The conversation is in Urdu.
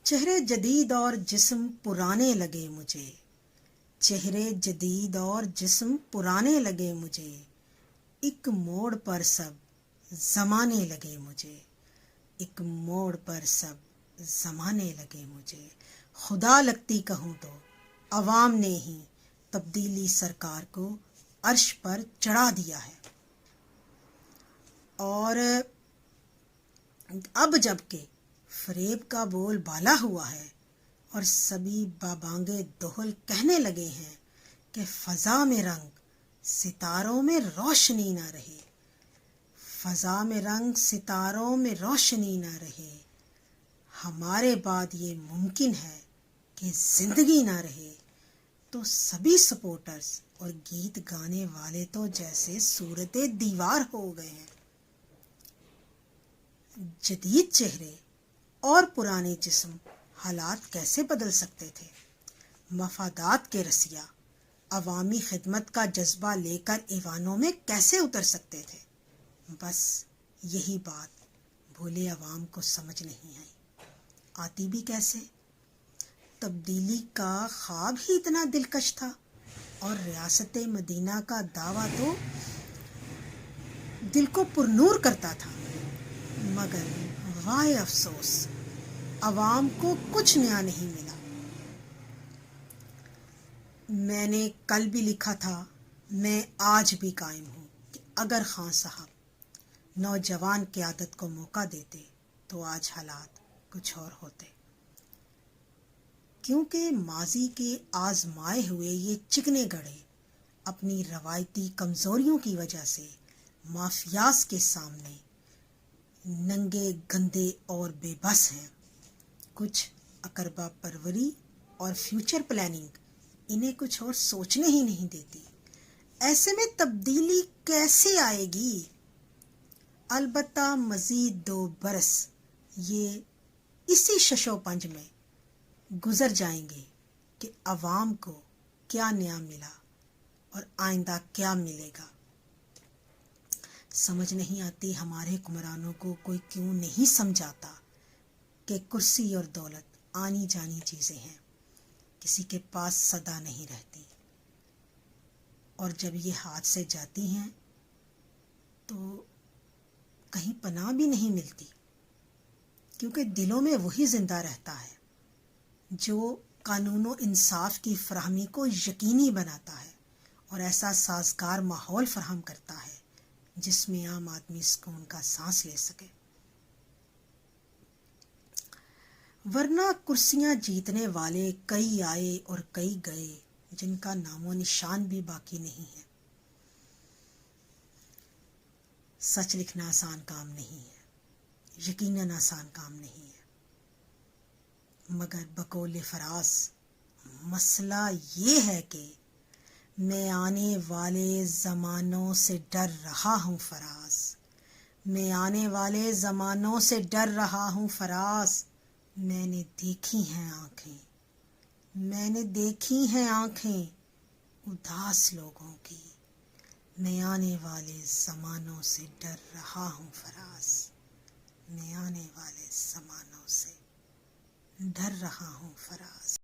چہرے جدید اور جسم پرانے لگے مجھے، چہرے جدید اور جسم پرانے لگے مجھے، ایک موڑ پر سب زمانے لگے مجھے، ایک موڑ پر سب زمانے لگے مجھے۔ خدا لگتی کہوں تو عوام نے ہی تبدیلی سرکار کو عرش پر چڑھا دیا ہے، اور اب جب کہ فریب کا بول بالا ہوا ہے اور سبھی بابانگے دہل کہنے لگے ہیں کہ فضا میں رنگ ستاروں میں روشنی نہ رہے، فضا میں رنگ ستاروں میں روشنی نہ رہے، ہمارے بعد یہ ممکن ہے کہ زندگی نہ رہے، تو سبھی سپورٹرز اور گیت گانے والے تو جیسے صورت دیوار ہو گئے ہیں۔ جدید چہرے اور پرانے جسم حالات کیسے بدل سکتے تھے؟ مفادات کے رسیا عوامی خدمت کا جذبہ لے کر ایوانوں میں کیسے اتر سکتے تھے؟ بس یہی بات بھولے عوام کو سمجھ نہیں آتی بھی کیسے؟ تبدیلی کا خواب ہی اتنا دلکش تھا اور ریاست مدینہ کا دعویٰ تو دل کو پرنور کرتا تھا، مگر وائے افسوس عوام کو کچھ نیا نہیں ملا۔ میں نے کل بھی لکھا تھا، میں آج بھی قائم ہوں کہ اگر خان صاحب نوجوان قیادت کو موقع دیتے تو آج حالات کچھ اور ہوتے، کیونکہ ماضی کے آزمائے ہوئے یہ چکنے گڑھے اپنی روایتی کمزوریوں کی وجہ سے مافیاز کے سامنے ننگے گندے اور بے بس ہیں۔ کچھ اقربا پروری اور فیوچر پلاننگ انہیں کچھ اور سوچنے ہی نہیں دیتی۔ ایسے میں تبدیلی کیسے آئے گی؟ البتہ مزید 2 برس یہ اسی ششو پنج میں گزر جائیں گے کہ عوام کو کیا نیا ملا اور آئندہ کیا ملے گا۔ سمجھ نہیں آتی ہمارے حکمرانوں کو کوئی کیوں نہیں سمجھاتا کہ کرسی اور دولت آنی جانی چیزیں ہیں، کسی کے پاس سدا نہیں رہتی، اور جب یہ ہاتھ سے جاتی ہیں تو کہیں پناہ بھی نہیں ملتی، کیونکہ دلوں میں وہی زندہ رہتا ہے جو قانون و انصاف کی فراہمی کو یقینی بناتا ہے اور ایسا سازگار ماحول فراہم کرتا ہے جس میں عام آدمی سکون کا سانس لے سکے۔ ورنہ کرسیاں جیتنے والے کئی آئے اور کئی گئے جن کا نام و نشان بھی باقی نہیں ہے۔ سچ لکھنا آسان کام نہیں ہے، یقیناً آسان کام نہیں ہے، مگر بقول فراز مسئلہ یہ ہے کہ میں آنے والے زمانوں سے ڈر رہا ہوں فراز، میں آنے والے زمانوں سے ڈر رہا ہوں فراز، میں نے دیکھی ہیں آنکھیں، میں نے دیکھی ہیں آنکھیں اداس لوگوں کی، میں آنے والے زمانوں سے ڈر رہا ہوں فراز، میں آنے والے زمانوں سے ڈر رہا ہوں فراز۔